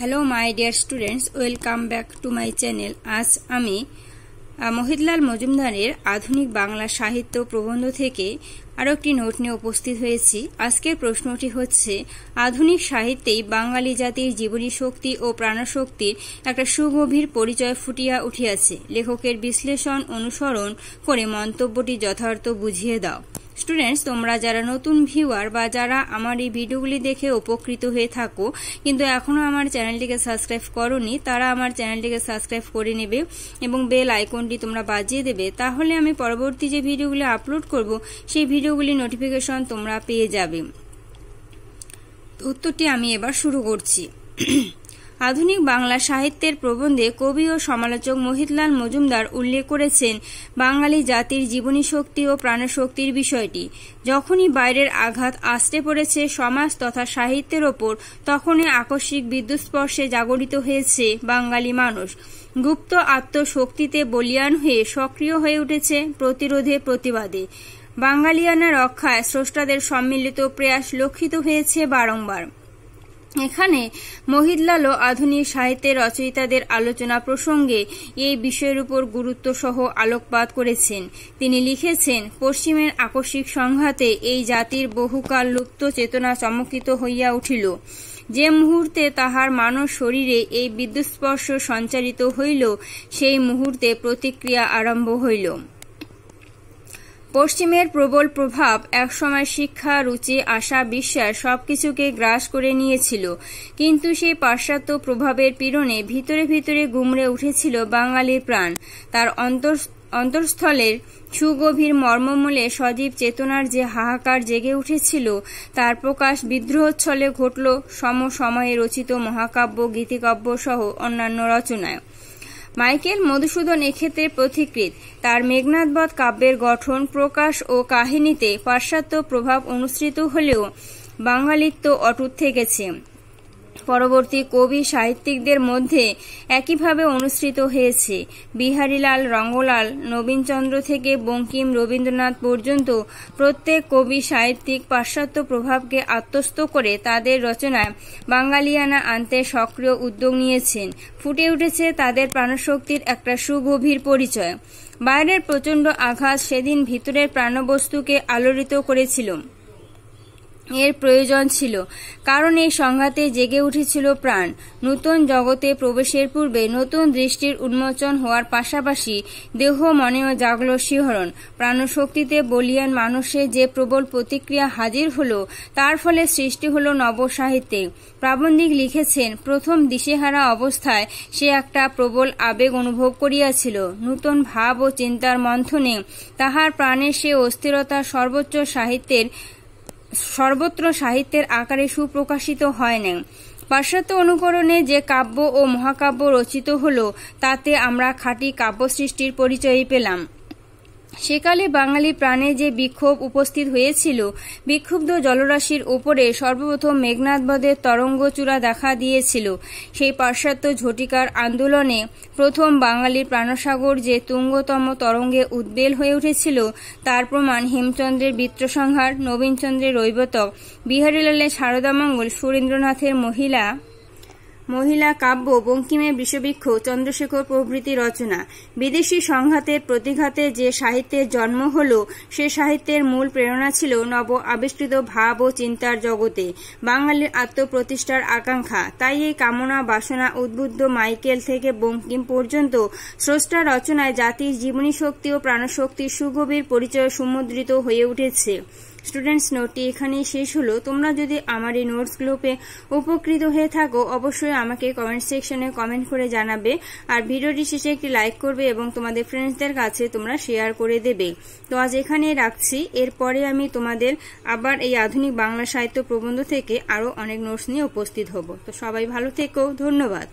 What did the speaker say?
Hello my dear students, welcome back to my channel. আজ আমি মহিতলাল মজুমদারের আধুনিক বাংলা সাহিত্য প্রবন্ধ থেকে আরও একটি নোট নিয়ে উপস্থিত হয়েছি। আজকের প্রশ্নটি হচ্ছে, আধুনিক সাহিত্যেই বাঙালি জাতির জীবনী শক্তি ও প্রাণশক্তির একটা সুগভীর পরিচয় ফুটিয়া উঠিয়াছে। লেখকের বিশ্লেষণ অনুসরণ করে মন্তব্যটি যথার্থ বুঝিয়ে দাও। স্টুডেন্টস, তোমরা যারা নতুন ভিউয়ার বা যারা আমার এই ভিডিওগুলি দেখে উপকৃত হয়ে থাকো কিন্তু এখনো আমার চ্যানেলটিকে সাবস্ক্রাইব করোনি, তারা আমার চ্যানেলটিকে সাবস্ক্রাইব করে নেবে এবং বেল আইকনটি তোমরা বাজিয়ে দেবে। তাহলে আমি পরবর্তী যে ভিডিওগুলি আপলোড করব সেই ভিডিওগুলি নোটিফিকেশন তোমরা পেয়ে যাবে। উত্তরটি আমি এবার শুরু করছি। আধুনিক বাংলা সাহিত্যের প্রবন্ধে কবি ও সমালোচক মহিতলাল মজুমদার উল্লেখ করেছেন বাঙালি জাতির জীবনী শক্তি ও প্রাণশক্তির বিষয়টি। যখনই বাইরের আঘাত আসতে পড়েছে সমাজ তথা সাহিত্যের ওপর, তখনই আকস্মিক বিদ্যুৎস্পর্শে জাগরিত হয়েছে বাঙালি মানুষ। গুপ্ত আত্মশক্তিতে বলীয়ান হয়ে সক্রিয় হয়ে উঠেছে প্রতিরোধে প্রতিবাদে। বাঙালিয়ানা রক্ষায় স্রষ্টাদের সম্মিলিত প্রয়াস লক্ষিত হয়েছে বারংবার। এখানে মহিতলালও আধুনিক সাহিত্যের রচয়িতাদের আলোচনা প্রসঙ্গে এই বিষয়ের উপর গুরুত্ব সহ আলোকপাত করেছেন। তিনি লিখেছেন, পশ্চিমের আকস্মিক সংঘাতে এই জাতির বহুকাল লুপ্ত চেতনা চমকিত হইয়া উঠিল। যে মুহূর্তে তাহার মানব শরীরে এই বিদ্যুৎস্পর্শ সঞ্চারিত হইল, সেই মুহূর্তে প্রতিক্রিয়া আরম্ভ হইল। পশ্চিমের প্রবল প্রভাব একসময় শিক্ষা, রুচি, আশা, বিশ্বাস সবকিছুকে গ্রাস করে নিয়েছিল, কিন্তু সেই পাশ্চাত্য প্রভাবের পীড়নে ভিতরে ভিতরে গুমড়ে উঠেছিল বাঙালির প্রাণ। তার অন্তঃস্থলের সুগভীর মর্মমূলে সজীব চেতনার যে হাহাকার জেগে উঠেছিল, তার প্রকাশ বিদ্রোহচ্ছলে ঘটল সমসময়ে রচিত মহাকাব্য, গীতিকাব্য সহ অন্যান্য রচনায়। মাইকেল মধুসূদন এক্ষেত্রে পথিকৃৎ। তার মেঘনাদবধ কাব্যের গঠন, প্রকাশ ও কাহিনীতে পাশ্চাত্য প্রভাব অনুসৃত হলেও বাঙালিত্ব অটুট থেকেছে। পরবর্তী কবি সাহিত্যিকদের মধ্যে একইভাবে অনুসৃত হয়েছে। বিহারীলাল, রঙ্গলাল, নবীনচন্দ্র থেকে বঙ্কিম, রবীন্দ্রনাথ পর্যন্ত প্রত্যেক কবি সাহিত্যিক পাশ্চাত্য প্রভাবকে আত্মস্থ করে তাদের রচনায় বাঙালিয়ানা আনতে সক্রিয় উদ্যোগ নিয়েছেন। ফুটে উঠেছে তাদের প্রাণশক্তির একটা সুগভীর পরিচয়। বাইরের প্রচণ্ড আঘাত সেদিন ভিতরের প্রাণবস্তুকে আলোড়িত করেছিল। এর প্রয়োজন ছিল, কারণ এই সংঘাতে জেগে উঠেছিল প্রাণ। নতুন জগতে প্রবেশের পূর্বে নতুন দৃষ্টির উন্মোচন হওয়ার পাশাপাশি দেহ মনেও জাগল শিহরণ। প্রাণশক্তিতে বলীয়ান মানুষের যে প্রবল প্রতিক্রিয়া হাজির হলো, তার ফলে সৃষ্টি হলো নবসাহিত্যে। প্রাবন্ধিক লিখেছেন, প্রথম দিশেহারা অবস্থায় সে একটা প্রবল আবেগ অনুভব করিয়াছিল। নূতন ভাব ও চিন্তার মন্থনে তাহার প্রাণের সে অস্থিরতা সর্বত্র সাহিত্যের আকারে সুপ্রকাশিত হয় না। পাশ্চাত্য অনুকরণে যে কাব্য ও মহাকাব্য রচিত হল, তাতে আমরা খাঁটি কাব্য সৃষ্টির পরিচয় পেলাম। সেকালে বাঙালি প্রাণে যে বিক্ষোভ উপস্থিত হয়েছিল, বিক্ষুব্ধ জলরাশির ওপরে সর্বপ্রথম মেঘনাদবধের তরঙ্গচূড়া দেখা দিয়েছিল। সেই পাশ্চাত্য ঝটিকার আন্দোলনে প্রথম বাঙালির প্রাণসাগর যে তুঙ্গতম তরঙ্গে উদ্বেল হয়ে উঠেছিল, তার প্রমাণ হেমচন্দ্রের বৃত্রসংহার, নবীনচন্দ্রের রৈবতক, বিহারীলালের শারদামঙ্গল, সুরেন্দ্রনাথের মহিলা কাব্য, বঙ্কিমের বিষবৃক্ষ, চন্দ্রশেখর প্রভৃতি রচনা। বিদেশি সংঘাতের প্রতিঘাতে যে সাহিত্যের জন্ম হল, সে সাহিত্যের মূল প্রেরণা ছিল নব আবিষ্কৃত ভাব ও চিন্তার জগতে বাঙালির আত্মপ্রতিষ্ঠার আকাঙ্ক্ষা। তাই এই কামনা বাসনা উদ্বুদ্ধ মাইকেল থেকে বঙ্কিম পর্যন্ত স্রষ্টার রচনায় জাতির জীবনী শক্তি ও প্রাণশক্তির সুগভীর পরিচয় সমুদ্রিত হয়ে উঠেছে। স্টুডেন্টস, নোটটি এখানেই শেষ হলো। তোমরা যদি আমার এই নোটসগুলো পেয়ে উপকৃত হয়ে থাকো, অবশ্যই আমাকে কমেন্ট সেকশনে কমেন্ট করে জানাবে। আর ভিডিওটি শেষে একটি লাইক করবে এবং তোমাদের ফ্রেন্ডসদের কাছে তোমরা শেয়ার করে দেবে। তো আজ এখানেই রাখছি। এরপরে আমি তোমাদের আবার এই আধুনিক বাংলা সাহিত্য প্রবন্ধ থেকে আরও অনেক নোটস নিয়ে উপস্থিত হব। তো সবাই ভালো থেকো, ধন্যবাদ।